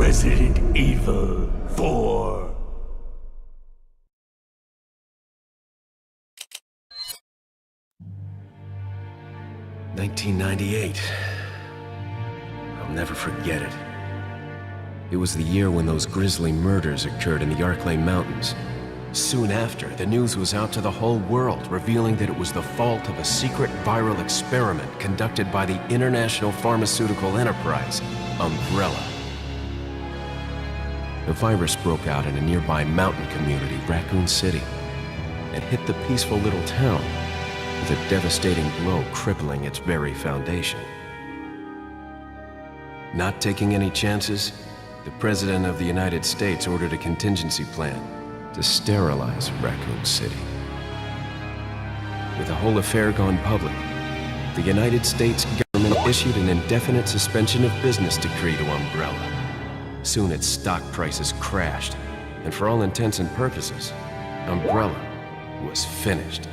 Resident Evil 4. "1998. I'll never forget it. It was the year when those grisly murders occurred in the H.U.N.K Mountains. Soon after, the news was out to the whole world, revealing that it was the fault of a secret viral experiment conducted by the international pharmaceutical enterprise, Umbrella. The virus broke out in a nearby mountain community, Raccoon City, and hit the peaceful little town with a devastating blow crippling its very foundation. Not taking any chances, the President of the United States ordered a contingency plan to sterilize Raccoon City. With the whole affair gone public, the United States government issued an indefinite suspension of business decree to Umbrella. Soon its stock prices crashed, and for all intents and purposes, Umbrella was finished.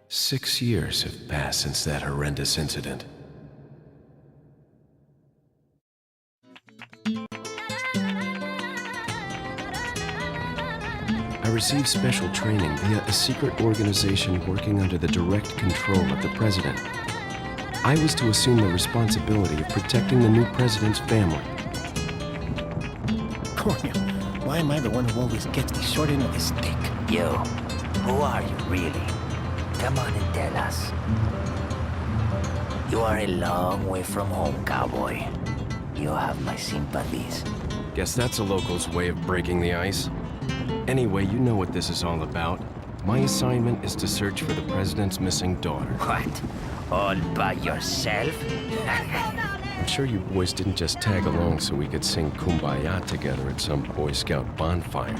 Six years have passed since that horrendous incident. I received special training via a secret organization working under the direct control of the president. I was to assume the responsibility of protecting the new president's family. Cornel, why am I the one who always gets the short end of the stick? You, who are you really? Come on and tell us. You are a long way from home, cowboy. You have my sympathies. Guess that's a local's way of breaking the ice. Anyway, you know what this is all about. My assignment is to search for the president's missing daughter. What? All by yourself? I'm sure you boys didn't just tag along so we could sing Kumbaya together at some Boy Scout bonfire.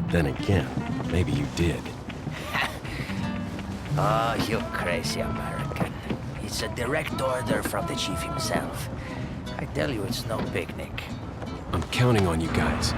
Then again, maybe you did. Oh, you crazy American. It's a direct order from the chief himself. I tell you, it's no picnic. I'm counting on you guys.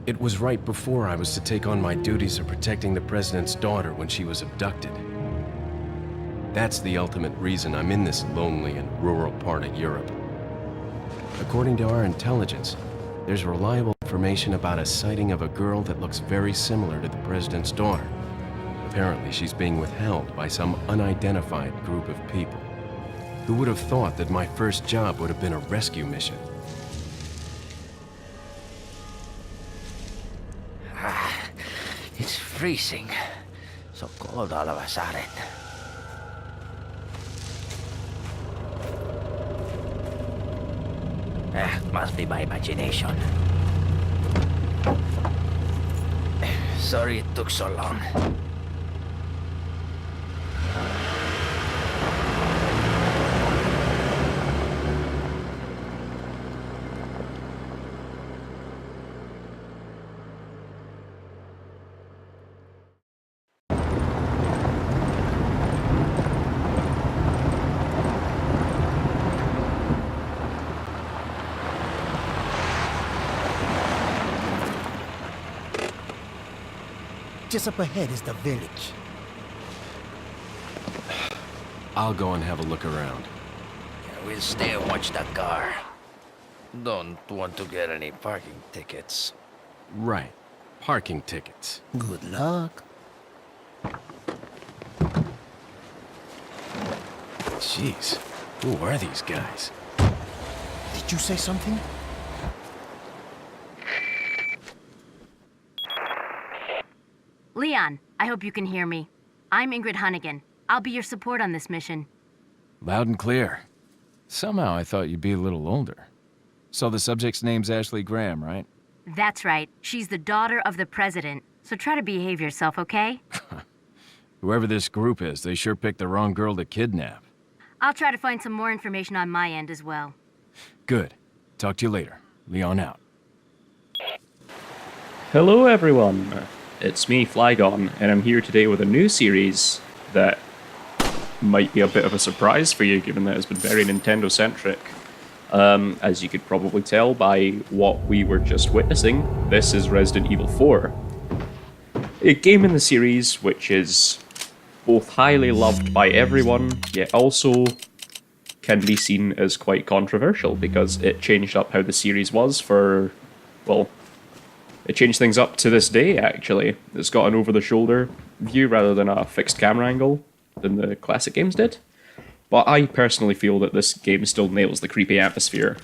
It was right before I was to take on my duties of protecting the president's daughter when she was abducted. That's the ultimate reason I'm in this lonely and rural part of Europe. According to our intelligence, there's reliable information about a sighting of a girl that looks very similar to the president's daughter. Apparently, she's being withheld by some unidentified group of people. Who would have thought that my first job would have been a rescue mission? It's freezing. So cold all of a sudden. Must be my imagination. Sorry it took so long. Just up ahead is the village. I'll go and have a look around. Yeah, we'll stay and watch that car. Don't want to get any parking tickets. Right. Parking tickets. Good luck. Jeez. Who are these guys? Did you say something? Leon, I hope you can hear me. I'm Ingrid Hunnigan. I'll be your support on this mission. Loud and clear. Somehow I thought you'd be a little older. So the subject's name's Ashley Graham, right? That's right. She's the daughter of the president. So try to behave yourself, okay? Whoever this group is, they sure picked the wrong girl to kidnap. I'll try to find some more information on my end as well. Good. Talk to you later. Leon out. Hello everyone, it's me, Flygon, and I'm here today with a new series that might be a bit of a surprise for you, given that it's been very Nintendo-centric. As you could probably tell by what we were just witnessing, this is Resident Evil 4. A game in the series which is both highly loved by everyone, yet also can be seen as quite controversial, because it changed up how the series was for, well, it changed things up to this day, actually. It's got an over-the-shoulder view rather than a fixed camera angle than the classic games did. But I personally feel that this game still nails the creepy atmosphere,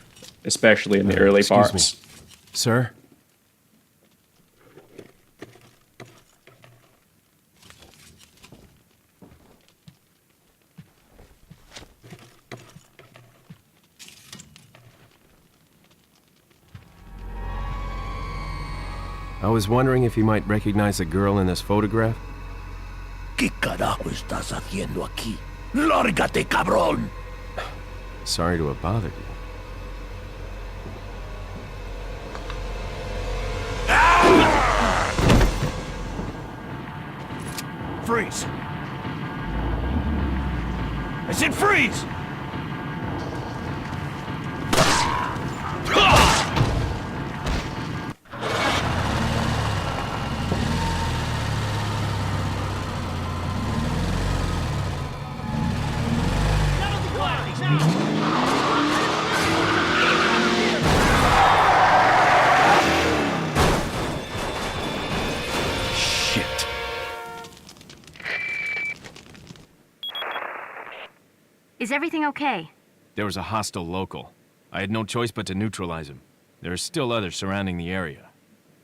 especially in the early parts. Me. Sir? I was wondering if you might recognize the girl in this photograph? ¿Qué carajo estás haciendo aquí? ¡Lárgate, cabrón! Sorry to have bothered you. Freeze! I said freeze! Shit. Is everything okay? There was a hostile local. I had no choice but to neutralize him. There are still others surrounding the area.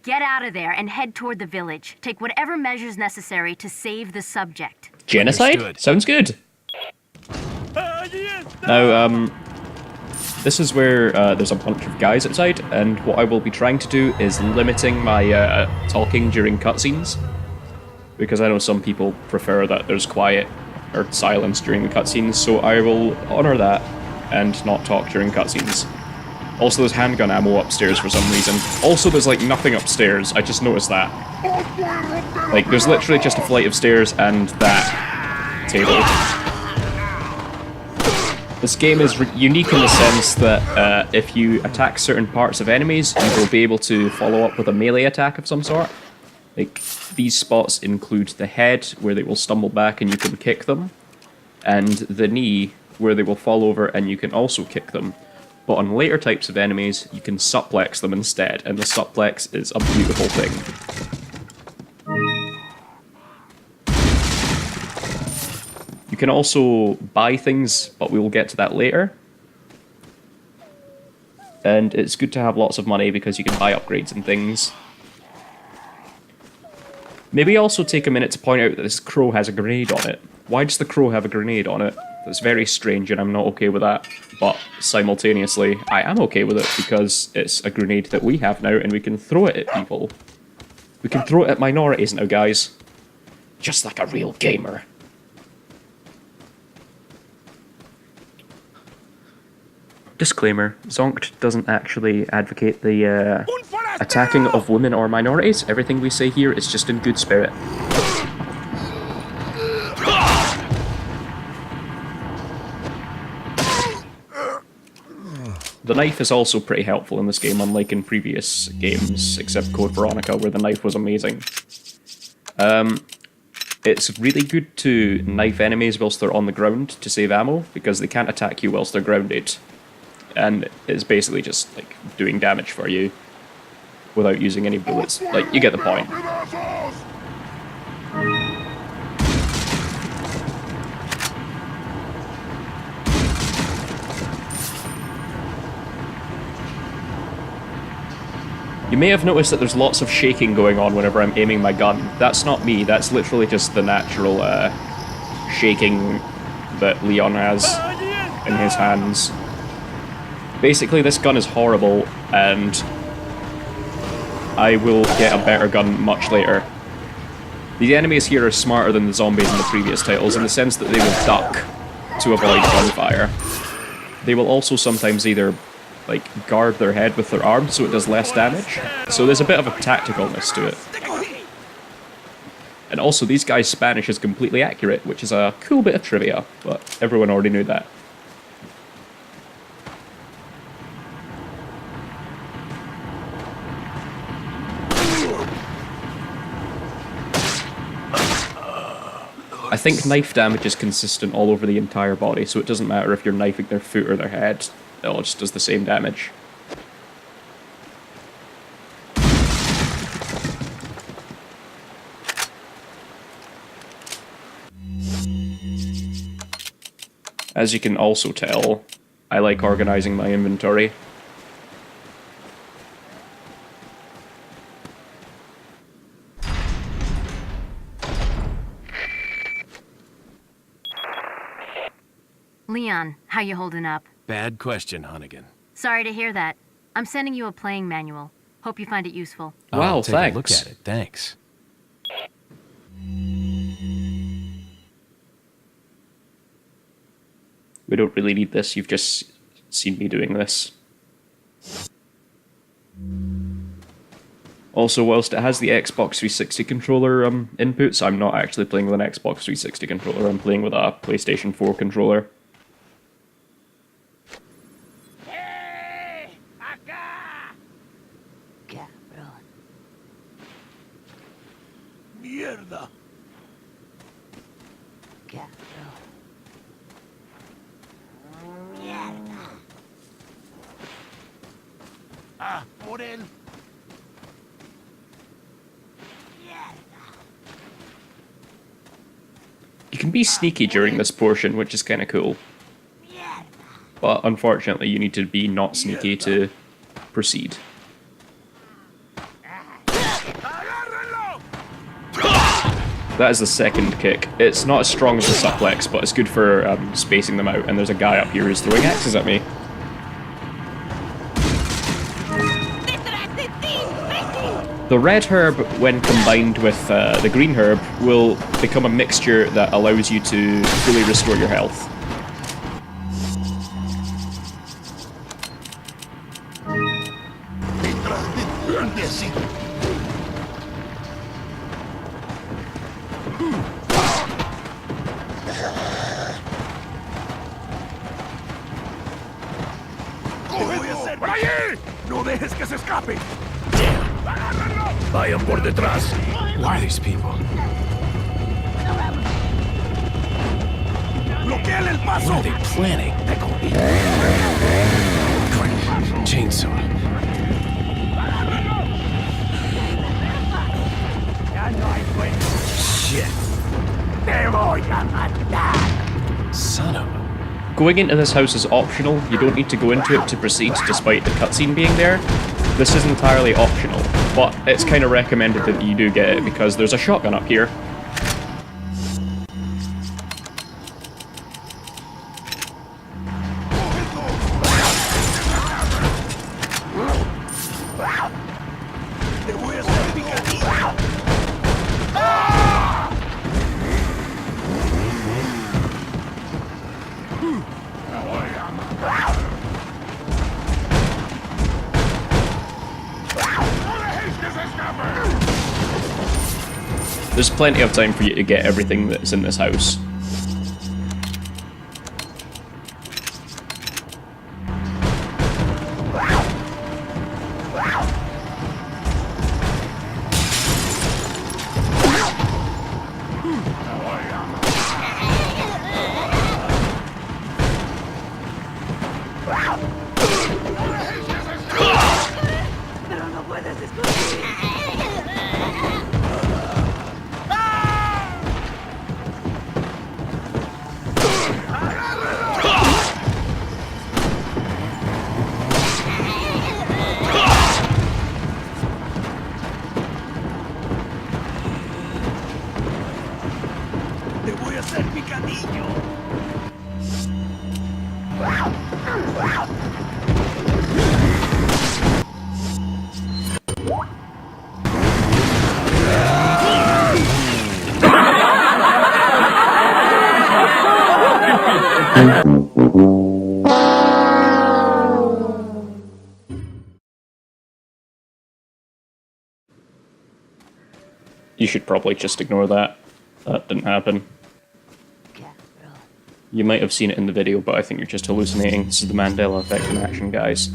Get out of there and head toward the village. Take whatever measures necessary to save the subject. Genocide? Understood. Sounds good. Now, this is where there's a bunch of guys outside, and what I will be trying to do is limiting my talking during cutscenes, because I know some people prefer that there's quiet or silence during the cutscenes, so I will honor that and not talk during cutscenes. Also, there's handgun ammo upstairs for some reason. Also, there's like nothing upstairs. I just noticed that. Like, there's literally just a flight of stairs and that table. This game is unique in the sense that if you attack certain parts of enemies, you will be able to follow up with a melee attack of some sort. Like, these spots include the head, where they will stumble back and you can kick them, and the knee, where they will fall over and you can also kick them. But on later types of enemies, you can suplex them instead, and the suplex is a beautiful thing. You can also buy things, but we will get to that later. And it's good to have lots of money because you can buy upgrades and things. Maybe also take a minute to point out that this crow has a grenade on it. Why does the crow have a grenade on it? That's very strange and I'm not okay with that. But simultaneously, I am okay with it because it's a grenade that we have now and we can throw it at people. We can throw it at minorities now, guys. Just like a real gamer. Disclaimer, Zonk doesn't actually advocate the attacking of women or minorities. Everything we say here is just in good spirit. The knife is also pretty helpful in this game, unlike in previous games, except Code Veronica, where the knife was amazing. It's really good to knife enemies whilst they're on the ground to save ammo, because they can't attack you whilst they're grounded. And it's basically just, like, doing damage for you without using any bullets. Like, you get the point. You may have noticed that there's lots of shaking going on whenever I'm aiming my gun. That's not me, that's literally just the natural shaking that Leon has in his hands. Basically, this gun is horrible, and I will get a better gun much later. The enemies here are smarter than the zombies in the previous titles, in the sense that they will duck to avoid gunfire. They will also sometimes either like guard their head with their arms so it does less damage. So there's a bit of a tacticalness to it. And also, these guys' Spanish is completely accurate, which is a cool bit of trivia, but everyone already knew that. I think knife damage is consistent all over the entire body, so it doesn't matter if you're knifing their foot or their head, it all just does the same damage. As you can also tell, I like organizing my inventory. Leon, how you holding up? Bad question, Hunnigan. Sorry to hear that. I'm sending you a playing manual. Hope you find it useful. Wow, I'll take thanks. a look at it, thanks. We don't really need this, you've just seen me doing this. Also, whilst it has the Xbox 360 controller inputs, I'm not actually playing with an Xbox 360 controller, I'm playing with a PlayStation 4 controller. Mierda. Ah, por él. You can be sneaky during this portion, which is kind of cool. But unfortunately, you need to be not sneaky to proceed. That is the second kick. It's not as strong as the suplex, but it's good for spacing them out. And there's a guy up here who's throwing axes at me. The red herb, when combined with the green herb, will become a mixture that allows you to fully restore your health. ¡Por allí! ¡No dejes que se escape! Vayan por detrás. Why are these people? ¡Bloqueale el paso! What are they planning? Chainsaw. Shit. ¡Te voy a matar! Son of a... Going into this house is optional. You don't need to go into it to proceed, despite the cutscene being there. This is entirely optional, but it's kind of recommended that you do get it because there's a shotgun up here. ¡Te voy a hacer picadillo! There's plenty of time for you to get everything that's in this house. ¡Te voy a hacer picadillo! You should probably just ignore that. That didn't happen. You might have seen it in the video, but I think you're just hallucinating. This is the Mandela effect in action, guys.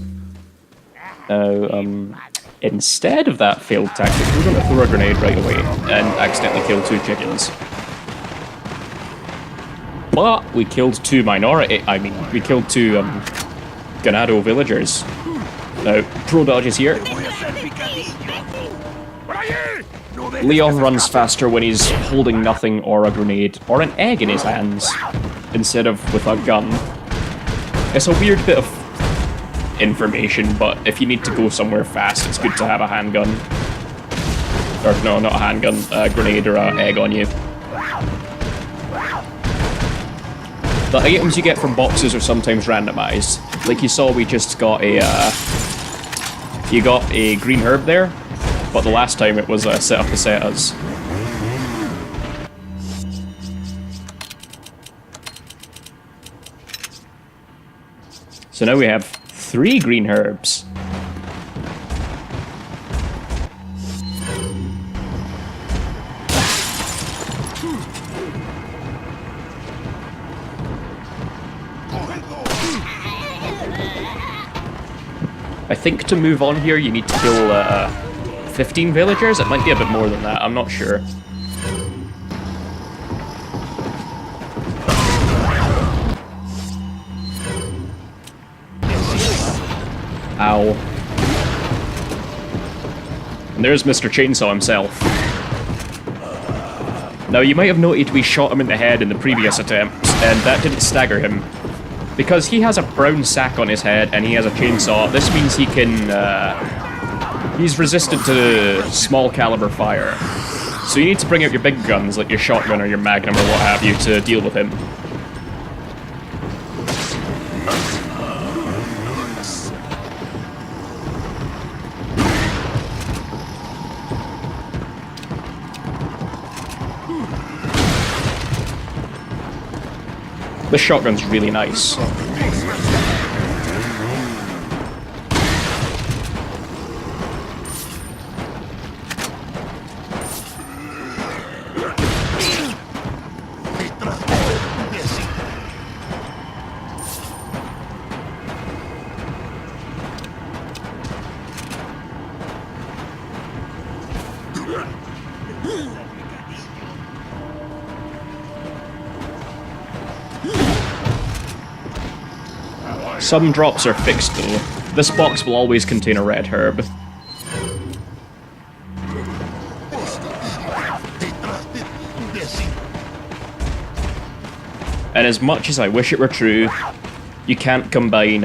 Now, instead of that failed tactic, we're going to throw a grenade right away and accidentally kill 2 chickens. But we killed 2 we killed 2 Ganado villagers. Now, Pro Dodge is here. Leon runs faster when he's holding nothing or a grenade or an egg in his hands instead of with a gun. It's a weird bit of information, but if you need to go somewhere fast, it's good to have a handgun. Or no, not a handgun, a grenade or an egg on you. The items you get from boxes are sometimes randomized. Like you saw, we just got a you got a green herb there, but the last time it was a set of pesetas. So now we have 3 green herbs. I think to move on here you need to kill 15 villagers? It might be a bit more than that, I'm not sure. Ow. And there's Mr. Chainsaw himself. Now you might have noted we shot him in the head in the previous attempt, and that didn't stagger him. Because he has a brown sack on his head and he has a chainsaw, this means he can, he's resistant to small caliber fire. So you need to bring out your big guns, like your shotgun or your magnum or what have you, to deal with him. This shotgun's really nice. Some drops are fixed though. This box will always contain a red herb. And as much as I wish it were true, you can't combine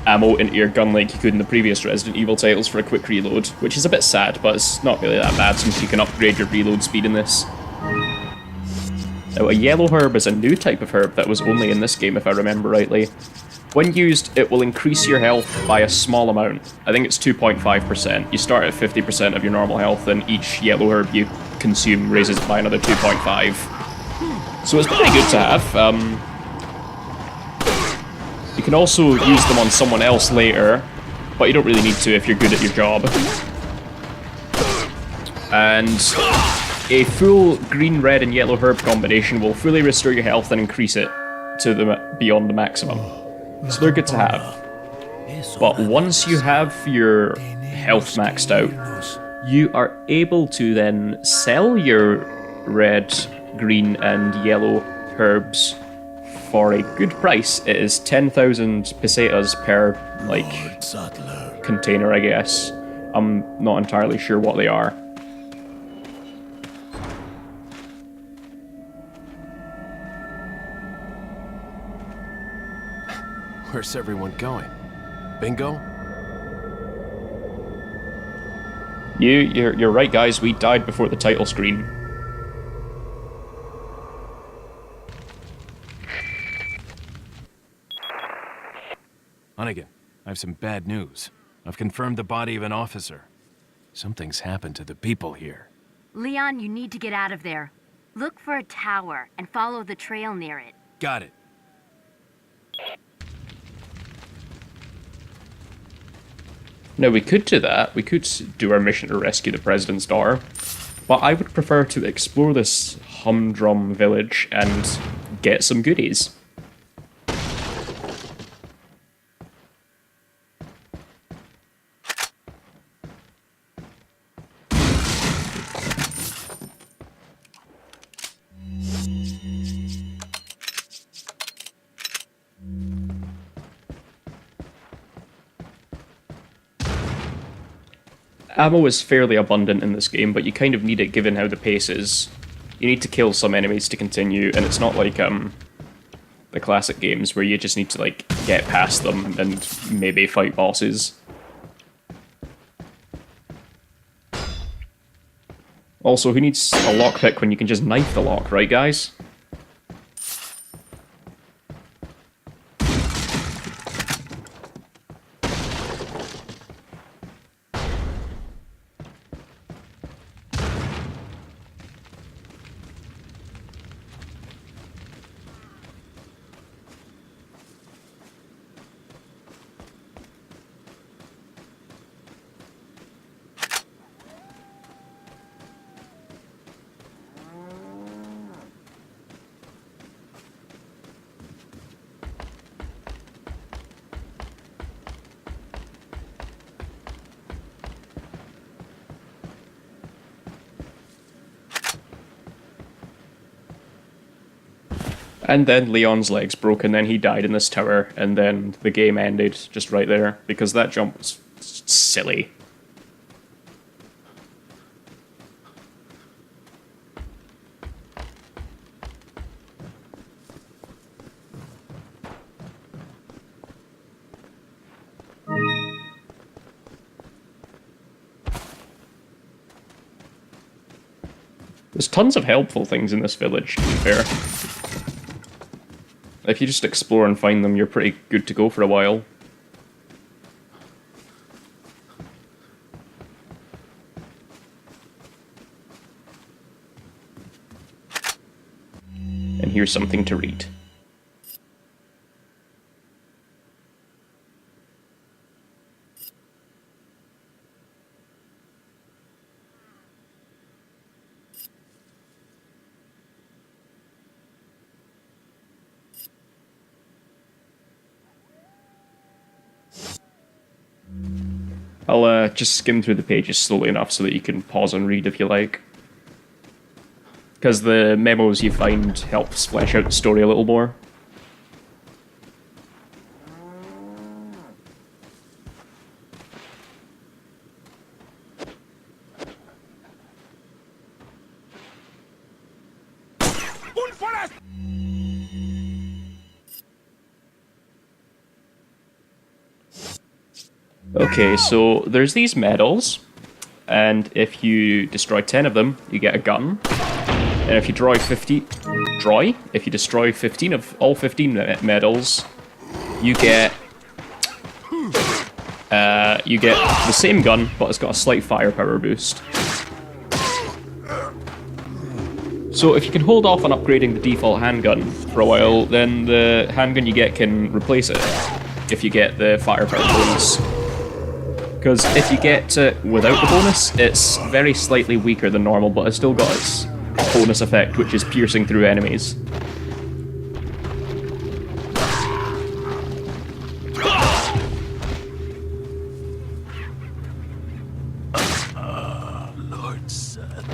ammo into your gun like you could in the previous Resident Evil titles for a quick reload, which is a bit sad, but it's not really that bad since you can upgrade your reload speed in this. Now, a yellow herb is a new type of herb that was only in this game if I remember rightly. When used, it will increase your health by a small amount. I think it's 2.5%. You start at 50% of your normal health, and each yellow herb you consume raises it by another 2.5. So it's pretty good to have. You can also use them on someone else later, but you don't really need to if you're good at your job. And a full green, red, and yellow herb combination will fully restore your health and increase it to beyond the maximum. So they're good to have. But once you have your health maxed out, you are able to then sell your red, green, and yellow herbs for a good price. It is 10,000 pesetas per, container, I guess. I'm not entirely sure what they are. Where's everyone going? Bingo? You're right, guys. We died before the title screen. Hunnigan, I have some bad news. I've confirmed the body of an officer. Something's happened to the people here. Leon, you need to get out of there. Look for a tower and follow the trail near it. Got it. No, we could do that. We could do our mission to rescue the president's daughter. But I would prefer to explore this humdrum village and get some goodies. Ammo is fairly abundant in this game, but you kind of need it given how the pace is. You need to kill some enemies to continue, and it's not like the classic games where you just need to like get past them and maybe fight bosses. Also, who needs a lockpick when you can just knife the lock, right guys? And then Leon's legs broke, and then he died in this tower, and then the game ended just right there, because that jump was silly. There's tons of helpful things in this village, to be fair. If you just explore and find them, you're pretty good to go for a while. And here's something to read. I'll just skim through the pages slowly enough so that you can pause and read if you like. Because the memos you find helps flesh out the story a little more. Okay, so there's these medals, and if you destroy 10 of them, you get a gun. And if you destroy 15 of all 15 medals, you get the same gun, but it's got a slight firepower boost. So if you can hold off on upgrading the default handgun for a while, then the handgun you get can replace it if you get the firepower bonus. Because if you get it without the bonus, it's very slightly weaker than normal, but it's still got its bonus effect, which is piercing through enemies. Lord, son.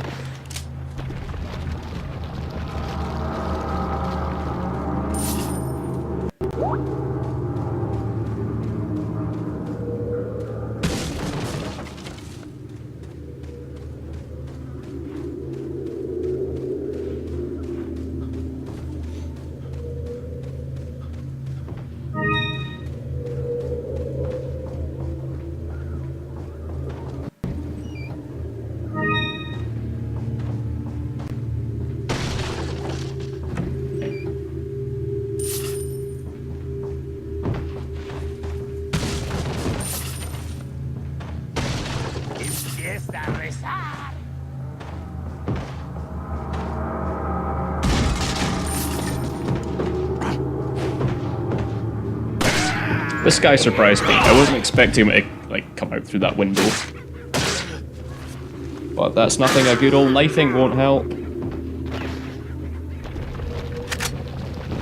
This guy surprised me. I wasn't expecting him to, like, come out through that window. But that's nothing, a good old knifing won't help.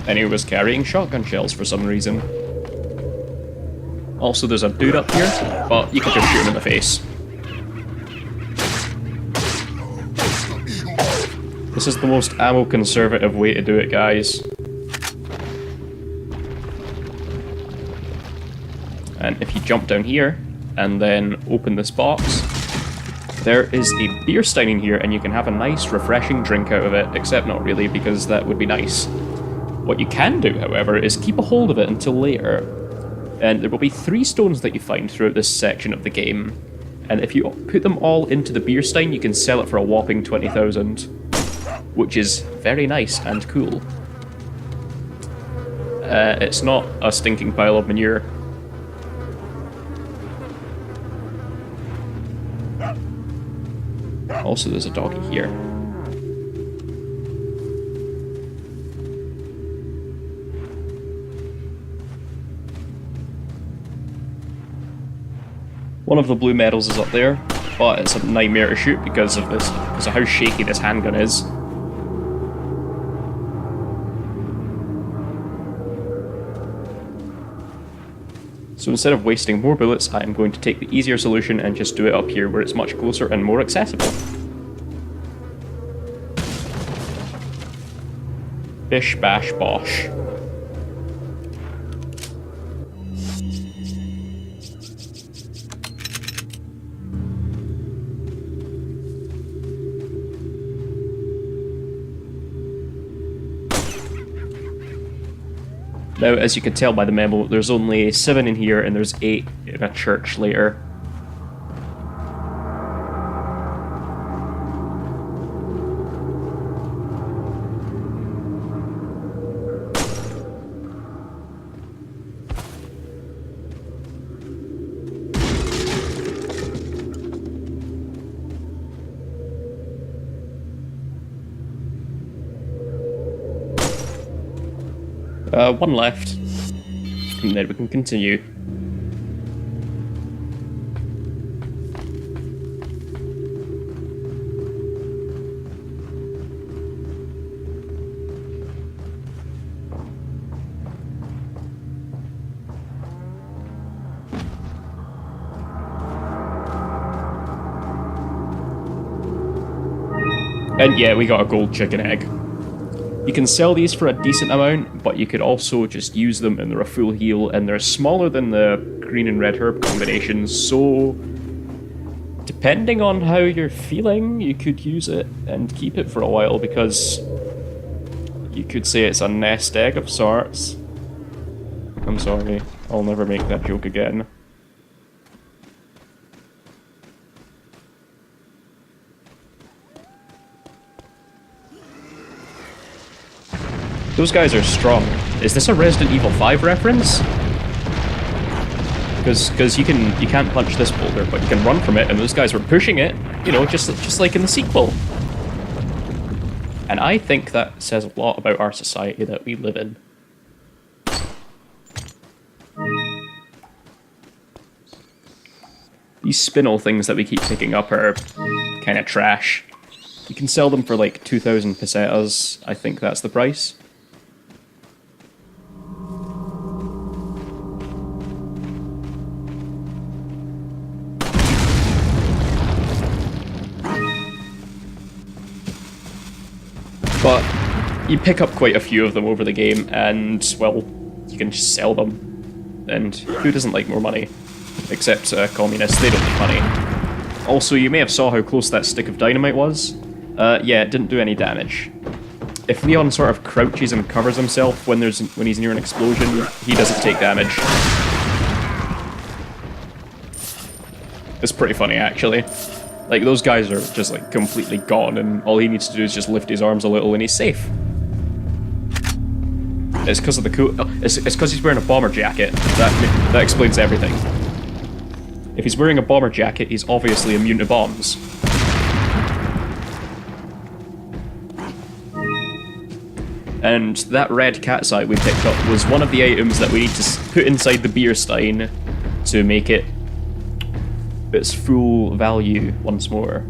And he was carrying shotgun shells for some reason. Also, there's a dude up here, but you can just shoot him in the face. This is the most ammo-conservative way to do it, guys. And if you jump down here, and then open this box, there is a beer stein in here, and you can have a nice, refreshing drink out of it, except not really, because that would be nice. What you can do, however, is keep a hold of it until later. And there will be 3 stones that you find throughout this section of the game. And if you put them all into the beer stein, you can sell it for a whopping 20,000. Which is very nice and cool. It's not a stinking pile of manure. Also, there's a doggy here. One of the blue medals is up there, but it's a nightmare to shoot because of how shaky this handgun is. So instead of wasting more bullets, I'm going to take the easier solution and just do it up here where it's much closer and more accessible. Bish bash bosh. Now, as you can tell by the memo, there's only 7 in here and there's 8 in a church later. One left, and then we can continue. And yeah, we got a gold chicken egg. You can sell these for a decent amount, but you could also just use them and they're a full heal, and they're smaller than the green and red herb combinations, so depending on how you're feeling, you could use it and keep it for a while, because you could say it's a nest egg of sorts. I'm sorry, I'll never make that joke again. Those guys are strong. Is this a Resident Evil 5 reference? Because you can't punch this boulder, but you can run from it, and those guys were pushing it, you know, just like in the sequel. And I think that says a lot about our society that we live in. These spinel things that we keep picking up are kind of trash. You can sell them for like 2,000 pesetas. I think that's the price. But you pick up quite a few of them over the game, and, well, you can just sell them. And who doesn't like more money? Except communists, they don't need money. Also, you may have saw how close that stick of dynamite was. Yeah, it didn't do any damage. If Leon sort of crouches and covers himself when he's near an explosion, he doesn't take damage. It's pretty funny, actually. Like, those guys are just, like, completely gone, and all he needs to do is just lift his arms a little, and he's safe. It's because of the cool... It's because he's wearing a bomber jacket. That explains everything. If he's wearing a bomber jacket, he's obviously immune to bombs. And that red cat's eye we picked up was one of the items that we need to put inside the beer stein to make it its full value once more.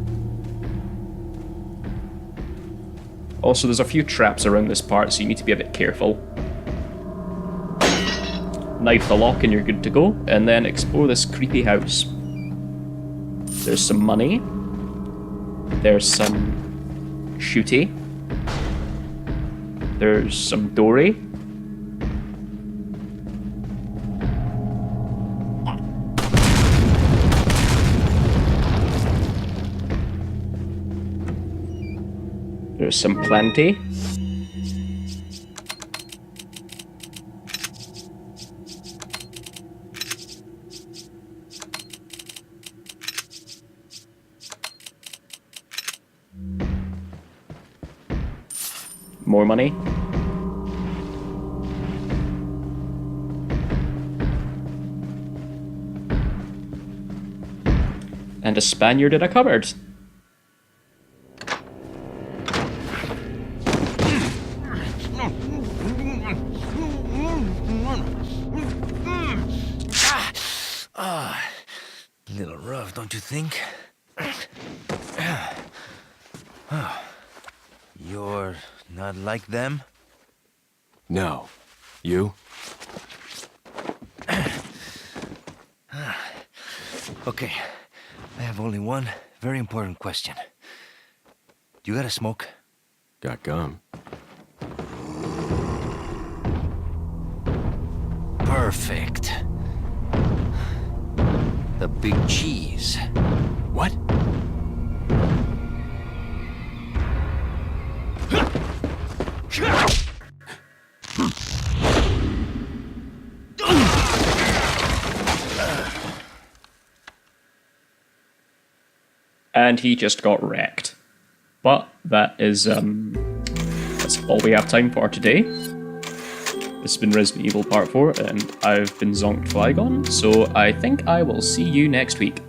Also, there's a few traps around this part, so you need to be a bit careful. Knife the lock and you're good to go, and then explore this creepy house. There's some money. There's some shooty. There's some dory. There's some plenty. More money. And a Spaniard in a cupboard. Little rough, don't you think? You're not like them? No. You? Okay, I have only one very important question. You got a smoke? Got gum. Perfect. The big cheese. What? And he just got wrecked. But that is, that's all we have time for today. This has been Resident Evil Part 4, and I've been Zonked Flygon, so I think I will see you next week.